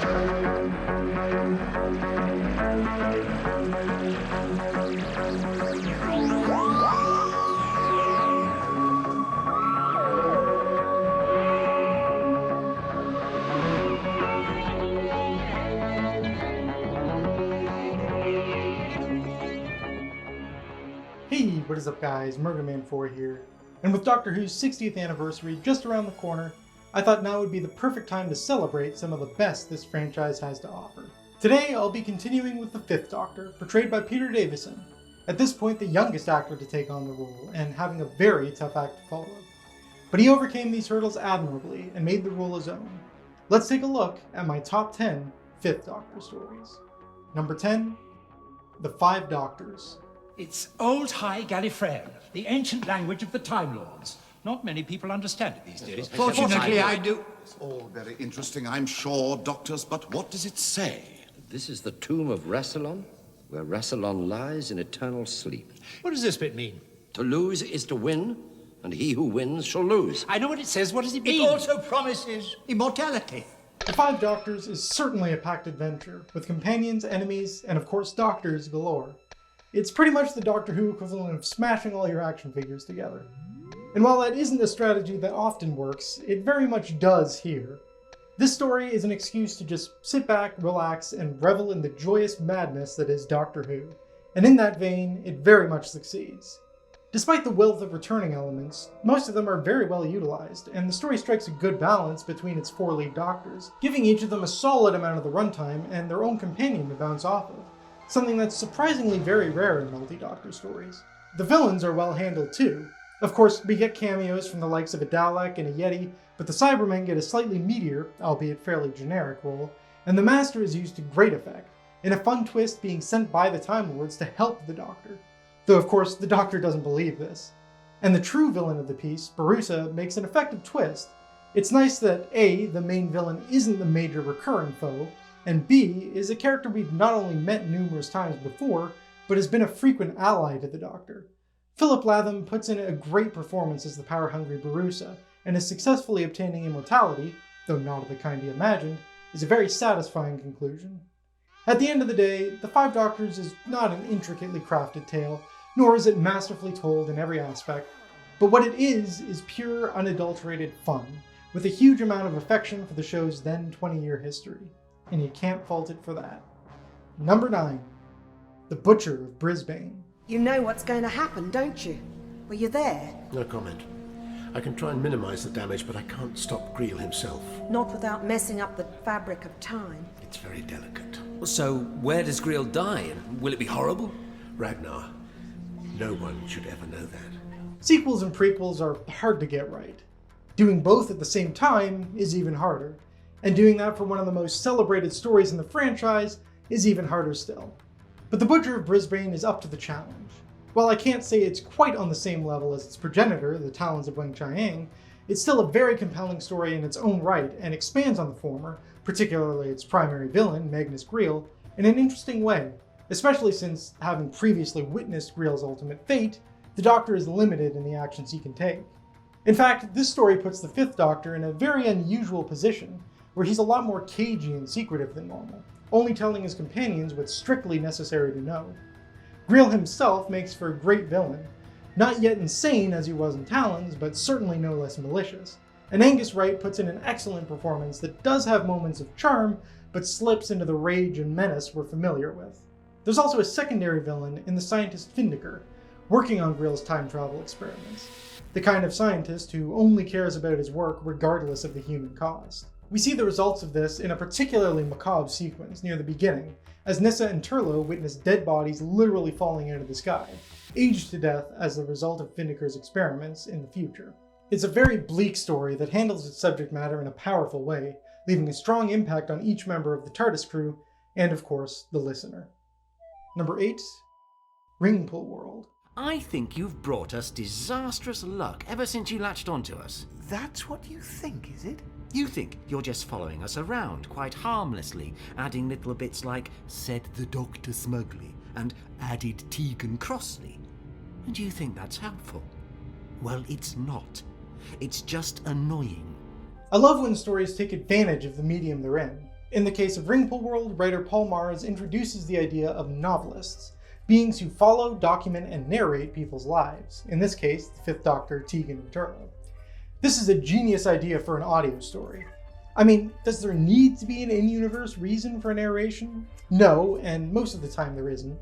Hey, what is up guys, Merganman4 here, and with Doctor Who's 60th anniversary just around the corner, I thought now would be the perfect time to celebrate some of the best this franchise has to offer. Today I'll be continuing with the 5th Doctor, portrayed by Peter Davison, at this point the youngest actor to take on the role, and having a very tough act to follow. But he overcame these hurdles admirably, and made the role his own. Let's take a look at my top 10 5th Doctor stories. Number 10, The Five Doctors. It's Old High Gallifreyan, the ancient language of the Time Lords. Not many people understand it these days. Fortunately, I do. It's all very interesting, I'm sure, doctors, but what does it say? This is the tomb of Rassilon, where Rassilon lies in eternal sleep. What does this bit mean? To lose is to win, and he who wins shall lose. I know what it says. What does it mean? It also promises immortality. The Five Doctors is certainly a packed adventure, with companions, enemies, and of course doctors galore. It's pretty much the Doctor Who equivalent of smashing all your action figures together. And while that isn't a strategy that often works, it very much does here. This story is an excuse to just sit back, relax, and revel in the joyous madness that is Doctor Who. And in that vein, it very much succeeds. Despite the wealth of returning elements, most of them are very well utilized, and the story strikes a good balance between its 4 lead Doctors, giving each of them a solid amount of the runtime and their own companion to bounce off of. Something that's surprisingly very rare in multi-Doctor stories. The villains are well handled too. Of course, we get cameos from the likes of a Dalek and a Yeti, but the Cybermen get a slightly meatier, albeit fairly generic role, and the Master is used to great effect, in a fun twist being sent by the Time Lords to help the Doctor. Though of course, the Doctor doesn't believe this. And the true villain of the piece, Barusa, makes an effective twist. It's nice that A, the main villain isn't the major recurring foe, and B, is a character we've not only met numerous times before, but has been a frequent ally to the Doctor. Philip Latham puts in a great performance as the power-hungry Barusa, and his successfully obtaining immortality, though not of the kind he imagined, is a very satisfying conclusion. At the end of the day, The Five Doctors is not an intricately crafted tale, nor is it masterfully told in every aspect, but what it is pure, unadulterated fun, with a huge amount of affection for the show's then 20-year history. And you can't fault it for that. Number 9, The Butcher of Brisbane. You know what's going to happen, don't you? Were you there? No comment. I can try and minimize the damage, but I can't stop Greel himself. Not without messing up the fabric of time. It's very delicate. So, where does Greel die? And will it be horrible? Ragnar, no one should ever know that. Sequels and prequels are hard to get right. Doing both at the same time is even harder. And doing that for one of the most celebrated stories in the franchise is even harder still. But The Butcher of Brisbane is up to the challenge. While I can't say it's quite on the same level as its progenitor, The Talons of Weng-Chiang, it's still a very compelling story in its own right and expands on the former, particularly its primary villain, Magnus Greel, in an interesting way, especially since, having previously witnessed Greel's ultimate fate, the Doctor is limited in the actions he can take. In fact, this story puts the 5th Doctor in a very unusual position, where he's a lot more cagey and secretive than normal, only telling his companions what's strictly necessary to know. Greel himself makes for a great villain, not yet insane as he was in Talons, but certainly no less malicious. And Angus Wright puts in an excellent performance that does have moments of charm, but slips into the rage and menace we're familiar with. There's also a secondary villain in the scientist Findiker, working on Greel's time travel experiments, the kind of scientist who only cares about his work regardless of the human cost. We see the results of this in a particularly macabre sequence near the beginning, as Nyssa and Turlo witness dead bodies literally falling out of the sky, aged to death as the result of Findiker's experiments in the future. It's a very bleak story that handles its subject matter in a powerful way, leaving a strong impact on each member of the TARDIS crew, and of course, the listener. Number 8, Ringpool World. I think you've brought us disastrous luck ever since you latched onto us. That's what you think, is it? You think you're just following us around quite harmlessly, adding little bits like "said the Doctor smugly" and "added Tegan crossly." And you think that's helpful? Well, it's not. It's just annoying. I love when stories take advantage of the medium they're in. In the case of Ringpool World, writer Paul Mars introduces the idea of novelists, beings who follow, document, and narrate people's lives, in this case, the Fifth Doctor, Tegan, and Turlough. This is a genius idea for an audio story. I mean, does there need to be an in-universe reason for narration? No, and most of the time there isn't.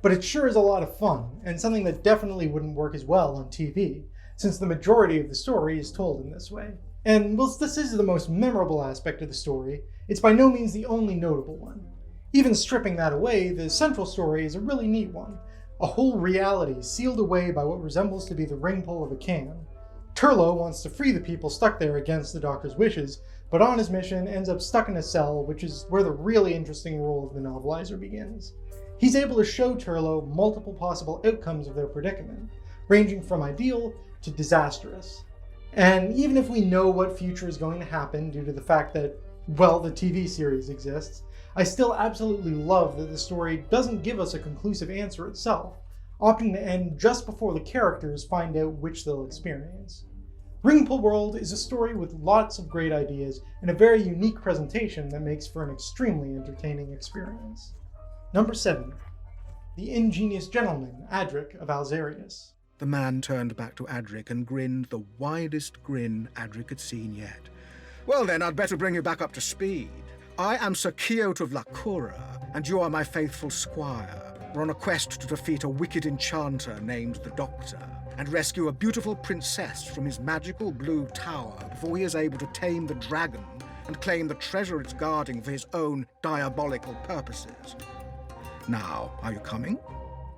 But it sure is a lot of fun, and something that definitely wouldn't work as well on TV, since the majority of the story is told in this way. And whilst this is the most memorable aspect of the story, it's by no means the only notable one. Even stripping that away, the central story is a really neat one. A whole reality sealed away by what resembles to be the ring pull of a can. Turlough wants to free the people stuck there against the Doctor's wishes, but on his mission ends up stuck in a cell, which is where the really interesting role of the novelizer begins. He's able to show Turlough multiple possible outcomes of their predicament, ranging from ideal to disastrous. And even if we know what future is going to happen due to the fact that, well, the TV series exists, I still absolutely love that the story doesn't give us a conclusive answer itself, opting to end just before the characters find out which they'll experience. Ringpool World is a story with lots of great ideas and a very unique presentation that makes for an extremely entertaining experience. Number 7. The Ingenious Gentleman, Adric of Alzarius. The man turned back to Adric and grinned the widest grin Adric had seen yet. Well then, I'd better bring you back up to speed. I am Sir Quixote of Lacura, and you are my faithful squire. We're on a quest to defeat a wicked enchanter named the Doctor, and rescue a beautiful princess from his magical blue tower before he is able to tame the dragon and claim the treasure it's guarding for his own diabolical purposes. Now, are you coming?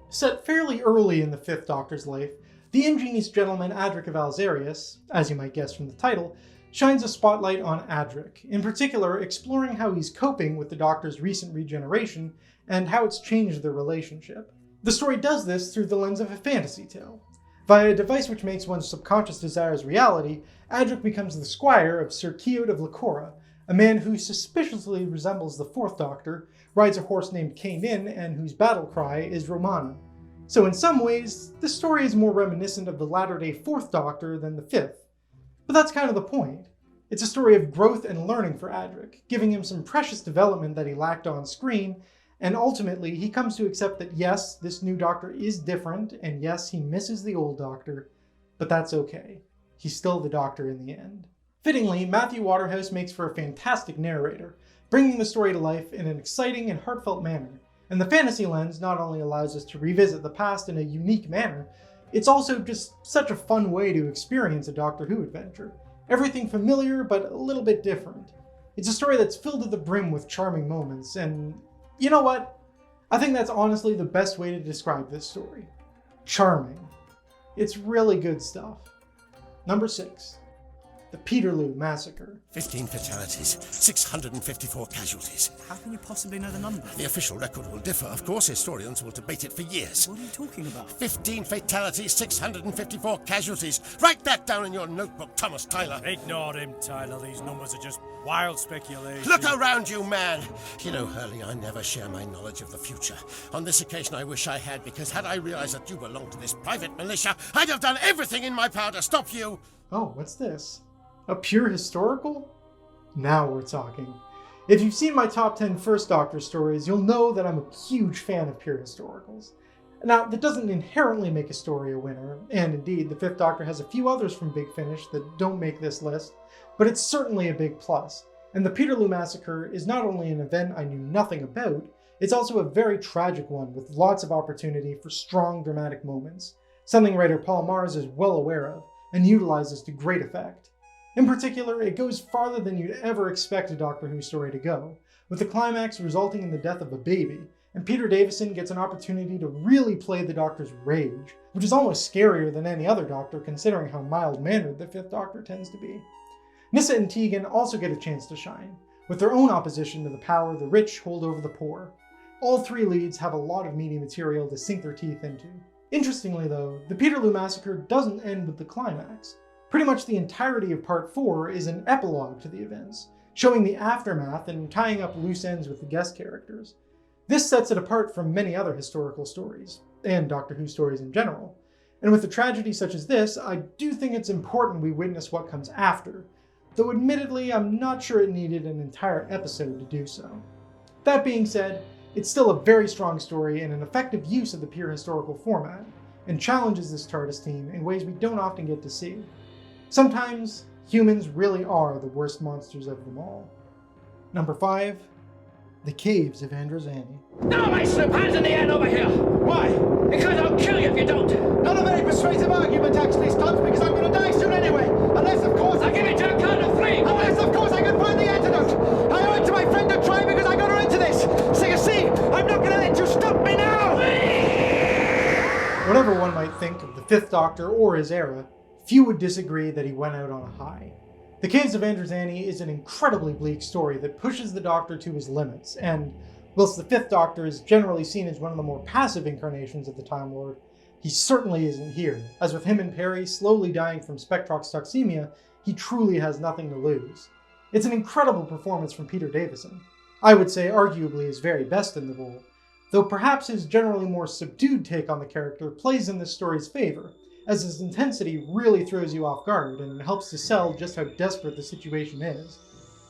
Set fairly early in the Fifth Doctor's life, the Ingenious Gentleman Adric of Alzarius, as you might guess from the title, shines a spotlight on Adric, in particular exploring how he's coping with the Doctor's recent regeneration and how it's changed their relationship. The story does this through the lens of a fantasy tale. Via a device which makes one's subconscious desires reality, Adric becomes the squire of Sir Quixote of Lacura, a man who suspiciously resembles the Fourth Doctor, rides a horse named Kainin, and whose battle cry is Romana. So in some ways, this story is more reminiscent of the latter-day Fourth Doctor than the Fifth. But that's kind of the point. It's a story of growth and learning for Adric, giving him some precious development that he lacked on screen, and ultimately he comes to accept that yes, this new Doctor is different, and yes, he misses the old Doctor, but that's okay. He's still the Doctor in the end. Fittingly, Matthew Waterhouse makes for a fantastic narrator, bringing the story to life in an exciting and heartfelt manner. And the fantasy lens not only allows us to revisit the past in a unique manner, it's also just such a fun way to experience a Doctor Who adventure. Everything familiar, but a little bit different. It's a story that's filled to the brim with charming moments, and you know what? I think that's honestly the best way to describe this story. Charming. It's really good stuff. Number 6. The Peterloo Massacre. 15 fatalities, 654 casualties. How can you possibly know the number? The official record will differ, of course. Historians will debate it for years. What are you talking about? 15 fatalities, 654 casualties. Write that down in your notebook, Thomas Tyler. Ignore him, Tyler. These numbers are just wild speculation. Look around you, man. You know, Hurley, I never share my knowledge of the future. On this occasion, I wish I had, because had I realized that you belonged to this private militia, I'd have done everything in my power to stop you. Oh, what's this? A pure historical? Now we're talking. If you've seen my top 10 First Doctor stories, you'll know that I'm a huge fan of pure historicals. Now, that doesn't inherently make a story a winner, and indeed, the Fifth Doctor has a few others from Big Finish that don't make this list, but it's certainly a big plus. And the Peterloo Massacre is not only an event I knew nothing about, it's also a very tragic one with lots of opportunity for strong dramatic moments, something writer Paul Mars is well aware of, and utilizes to great effect. In particular, it goes farther than you'd ever expect a Doctor Who story to go, with the climax resulting in the death of a baby, and Peter Davison gets an opportunity to really play the Doctor's rage, which is almost scarier than any other Doctor considering how mild-mannered the Fifth Doctor tends to be. Nyssa and Tegan also get a chance to shine, with their own opposition to the power the rich hold over the poor. All three leads have a lot of meaty material to sink their teeth into. Interestingly though, the Peterloo Massacre doesn't end with the climax. Pretty much the entirety of Part 4 is an epilogue to the events, showing the aftermath and tying up loose ends with the guest characters. This sets it apart from many other historical stories, and Doctor Who stories in general. And with a tragedy such as this, I do think it's important we witness what comes after. though admittedly I'm not sure it needed an entire episode to do so. That being said, it's still a very strong story and an effective use of the pure historical format, and challenges this TARDIS team in ways we don't often get to see. Sometimes, humans really are the worst monsters of them all. Number 5. The Caves of Androzani. Now my slip hands in the air over here! Why? Because I'll kill you if you don't! Not a very persuasive argument, actually, Stubbs, because I'm going to die soon anyway! Unless, of course, I'll give it to a count of 3! Unless, of course, I can find the antidote! I owe it to my friend to try because I got her into this! So you see, I'm not going to let you stop me now! Whatever one might think of the Fifth Doctor or his era, few would disagree that he went out on a high. The Caves of Androzani is an incredibly bleak story that pushes the Doctor to his limits, and whilst the Fifth Doctor is generally seen as one of the more passive incarnations of the Time Lord, he certainly isn't here, as with him and Perry slowly dying from Spectrox toxemia, he truly has nothing to lose. It's an incredible performance from Peter Davison. I would say arguably his very best in the role, though perhaps his generally more subdued take on the character plays in this story's favor, as his intensity really throws you off guard and helps to sell just how desperate the situation is.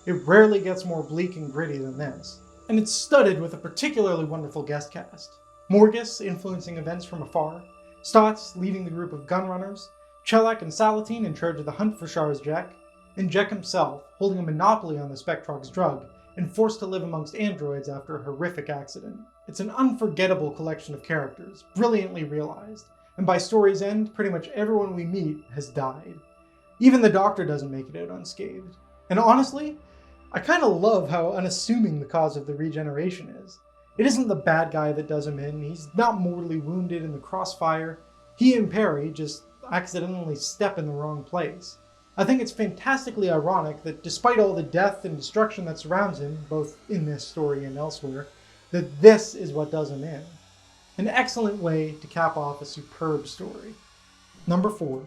It rarely gets more bleak and gritty than this, and it's studded with a particularly wonderful guest cast. Morgus influencing events from afar, Stotts leading the group of gunrunners, Chelak and Salatine in charge of the hunt for Shar's Jack, and Jack himself holding a monopoly on the Spectrox drug and forced to live amongst androids after a horrific accident. It's an unforgettable collection of characters, brilliantly realized, and by story's end, pretty much everyone we meet has died. Even the Doctor doesn't make it out unscathed. And honestly, I kinda love how unassuming the cause of the regeneration is. It isn't the bad guy that does him in, he's not mortally wounded in the crossfire. He and Perry just accidentally step in the wrong place. I think it's fantastically ironic that despite all the death and destruction that surrounds him, both in this story and elsewhere, that this is what does him in. An excellent way to cap off a superb story. Number 4.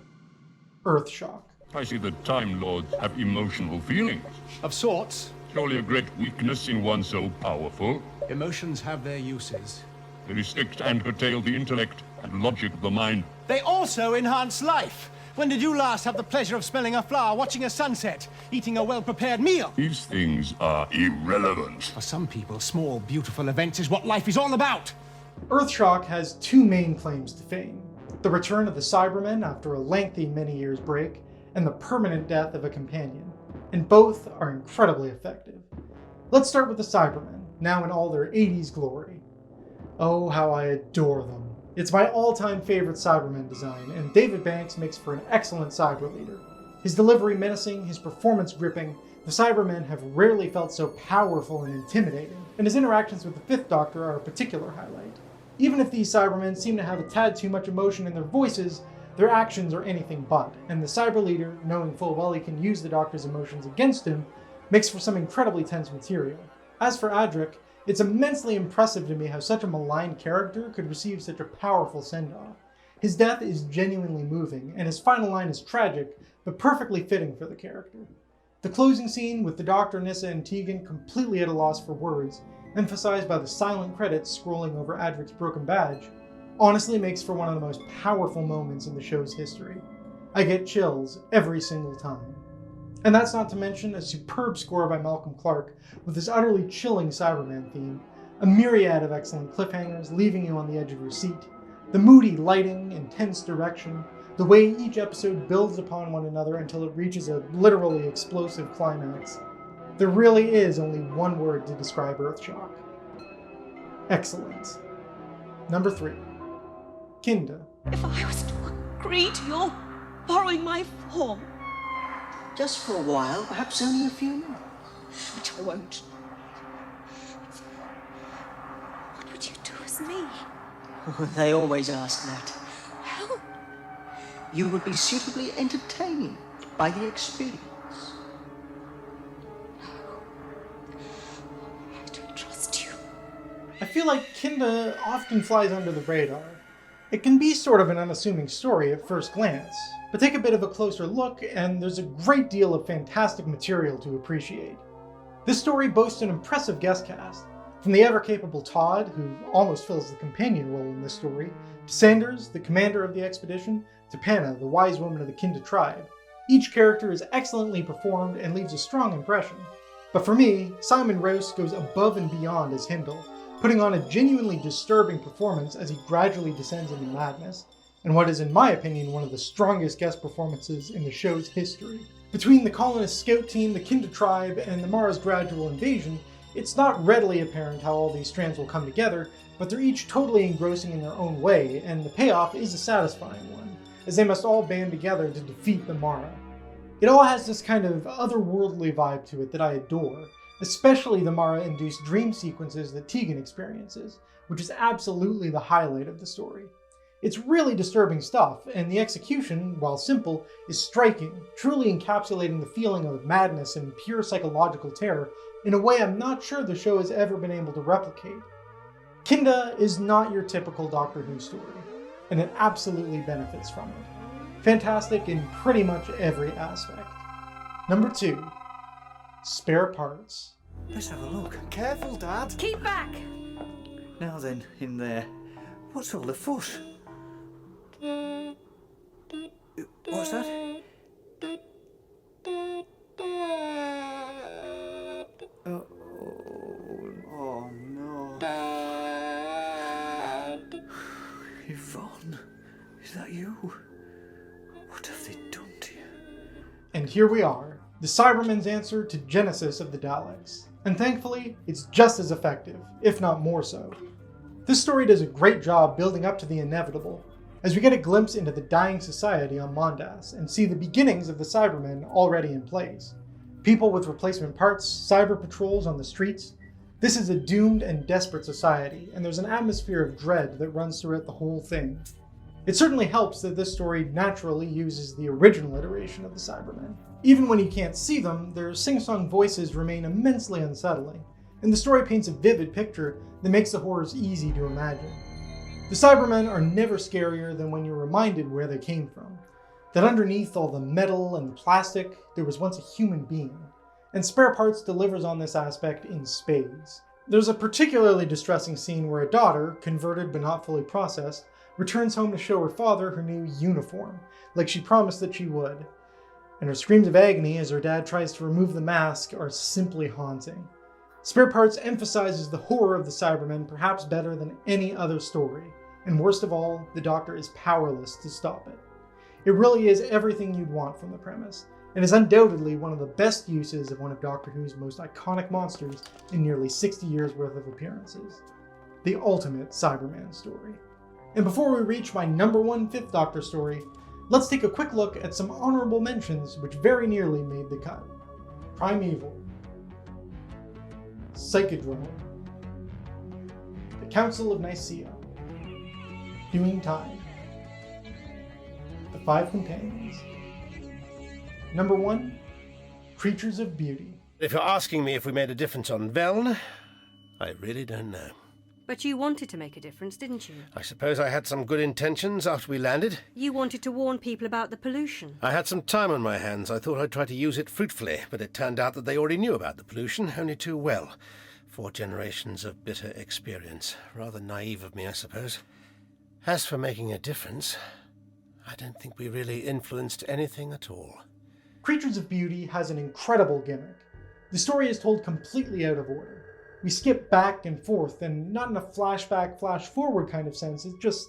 Earthshock. I see that Time Lords have emotional feelings. Of sorts. Surely a great weakness in one so powerful. Emotions have their uses. They restrict and curtail the intellect and logic of the mind. They also enhance life. When did you last have the pleasure of smelling a flower, watching a sunset, eating a well-prepared meal? These things are irrelevant. For some people, small, beautiful events is what life is all about. Earthshock has 2 main claims to fame: the return of the Cybermen after a lengthy many years break, and the permanent death of a companion, and both are incredibly effective. Let's start with the Cybermen, now in all their 80s glory. Oh, how I adore them. It's my all-time favorite Cybermen design, and David Banks makes for an excellent Cyber leader. His delivery menacing, his performance gripping, the Cybermen have rarely felt so powerful and intimidating, and his interactions with the Fifth Doctor are a particular highlight. Even if these Cybermen seem to have a tad too much emotion in their voices, their actions are anything but, and the Cyber leader, knowing full well he can use the Doctor's emotions against him, makes for some incredibly tense material. As for Adric, it's immensely impressive to me how such a maligned character could receive such a powerful send-off. His death is genuinely moving, and his final line is tragic, but perfectly fitting for the character. The closing scene with the Doctor, Nyssa, and Tegan completely at a loss for words, emphasized by the silent credits scrolling over Adric's broken badge, honestly makes for one of the most powerful moments in the show's history. I get chills every single time. And that's not to mention a superb score by Malcolm Clarke with his utterly chilling Cyberman theme, a myriad of excellent cliffhangers leaving you on the edge of your seat, the moody lighting and tense direction, the way each episode builds upon one another until it reaches a literally explosive climax. There really is only one word to describe Earthshock. Excellent. Number 3. Kinda. If I was to agree to your borrowing my form. Just for a while, perhaps only a few months. But I won't. What would you do with me? They always ask that. How? You would be suitably entertained by the experience. I don't trust you. I feel like Kinda often flies under the radar. It can be sort of an unassuming story at first glance, but take a bit of a closer look and there's a great deal of fantastic material to appreciate. This story boasts an impressive guest cast, from the ever-capable Todd, who almost fills the companion role in this story, to Sanders, the commander of the expedition, to Panna, the wise woman of the Kinda tribe. Each character is excellently performed and leaves a strong impression. But for me, Simon Rouse goes above and beyond as Hindle, putting on a genuinely disturbing performance as he gradually descends into madness, and what is in my opinion one of the strongest guest performances in the show's history. Between the colonist scout team, the Kinda tribe, and the Mara's gradual invasion, it's not readily apparent how all these strands will come together, but they're each totally engrossing in their own way, and the payoff is a satisfying one, as they must all band together to defeat the Mara. It all has this kind of otherworldly vibe to it that I adore, especially the Mara-induced dream sequences that Tegan experiences, which is absolutely the highlight of the story. It's really disturbing stuff, and the execution, while simple, is striking, truly encapsulating the feeling of madness and pure psychological terror in a way I'm not sure the show has ever been able to replicate. Kinda is not your typical Doctor Who story, and it absolutely benefits from it. Fantastic in pretty much every aspect. Number 2. Spare parts. Let's have a look. Careful, Dad. Keep back! Now then, in there. What's all afoot? What's that? Oh no. Yvonne, is that you? What have they done to you? And here we are, the Cybermen's answer to Genesis of the Daleks. And thankfully, it's just as effective, if not more so. This story does a great job building up to the inevitable, as we get a glimpse into the dying society on Mondas and see the beginnings of the Cybermen already in place. People with replacement parts, cyber patrols on the streets. This is a doomed and desperate society, and there's an atmosphere of dread that runs throughout the whole thing. It certainly helps that this story naturally uses the original iteration of the Cybermen. Even when you can't see them, their sing-song voices remain immensely unsettling, and the story paints a vivid picture that makes the horrors easy to imagine. The Cybermen are never scarier than when you're reminded where they came from. That underneath all the metal and plastic, there was once a human being. And Spare Parts delivers on this aspect in spades. There's a particularly distressing scene where a daughter, converted but not fully processed, returns home to show her father her new uniform, like she promised that she would. And her screams of agony as her dad tries to remove the mask are simply haunting. Spare Parts emphasizes the horror of the Cybermen perhaps better than any other story, and worst of all, the Doctor is powerless to stop it. It really is everything you'd want from the premise, and is undoubtedly one of the best uses of one of Doctor Who's most iconic monsters in nearly 60 years worth of appearances. The ultimate Cyberman story. And before we reach my number 1 Fifth Doctor story, let's take a quick look at some honorable mentions which very nearly made the cut. Primeval, Psychodrome, The Council of Nicaea, Doing Time, The Five Companions. Number 1, Creatures of Beauty. If you're asking me if we made a difference on Veln, I really don't know. But you wanted to make a difference, didn't you? I suppose I had some good intentions after we landed. You wanted to warn people about the pollution. I had some time on my hands. I thought I'd try to use it fruitfully, but it turned out that they already knew about the pollution, only too well. 4 generations of bitter experience. Rather naive of me, I suppose. As for making a difference, I don't think we really influenced anything at all. Creatures of Beauty has an incredible gimmick. The story is told completely out of order. We skip back and forth, and not in a flashback, flash-forward kind of sense, it just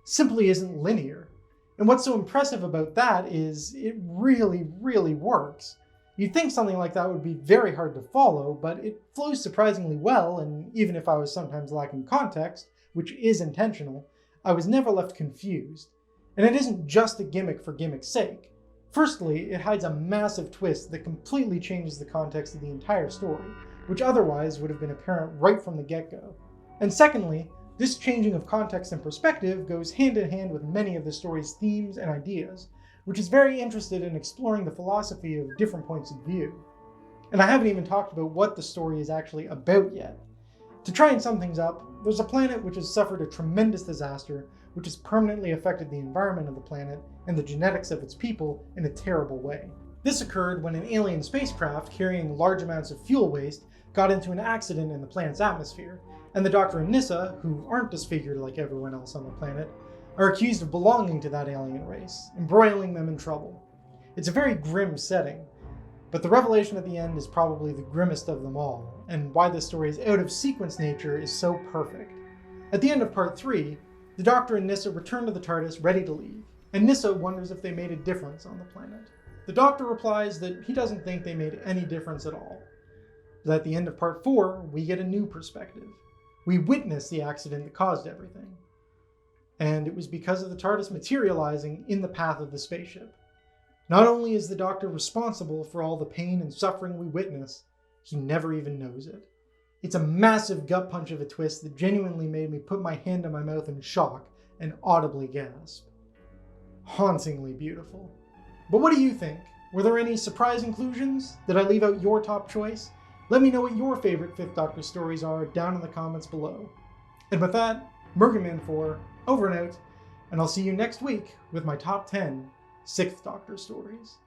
simply isn't linear. And what's so impressive about that is it really, really works. You'd think something like that would be very hard to follow, but it flows surprisingly well, and even if I was sometimes lacking context, which is intentional, I was never left confused. And it isn't just a gimmick for gimmick's sake. Firstly, it hides a massive twist that completely changes the context of the entire story, which otherwise would have been apparent right from the get-go. And secondly, this changing of context and perspective goes hand in hand with many of the story's themes and ideas, which is very interested in exploring the philosophy of different points of view. And I haven't even talked about what the story is actually about yet. To try and sum things up, there's a planet which has suffered a tremendous disaster, which has permanently affected the environment of the planet and the genetics of its people in a terrible way. This occurred when an alien spacecraft carrying large amounts of fuel waste got into an accident in the planet's atmosphere, and the Doctor and Nyssa, who aren't disfigured like everyone else on the planet, are accused of belonging to that alien race, embroiling them in trouble. It's a very grim setting, but the revelation at the end is probably the grimmest of them all, and why this story's out-of-sequence nature is so perfect. At the end of Part 3, the Doctor and Nyssa return to the TARDIS ready to leave, and Nyssa wonders if they made a difference on the planet. The Doctor replies that he doesn't think they made any difference at all. But at the end of Part 4, we get a new perspective. We witness the accident that caused everything. And it was because of the TARDIS materializing in the path of the spaceship. Not only is the Doctor responsible for all the pain and suffering we witness, he never even knows it. It's a massive gut punch of a twist that genuinely made me put my hand on my mouth in shock and audibly gasp. Hauntingly beautiful. But what do you think? Were there any surprise inclusions? Did I leave out your top choice? Let me know what your favorite Fifth Doctor stories are down in the comments below. And with that, Merganman4, over and out, and I'll see you next week with my top 10 Sixth Doctor stories.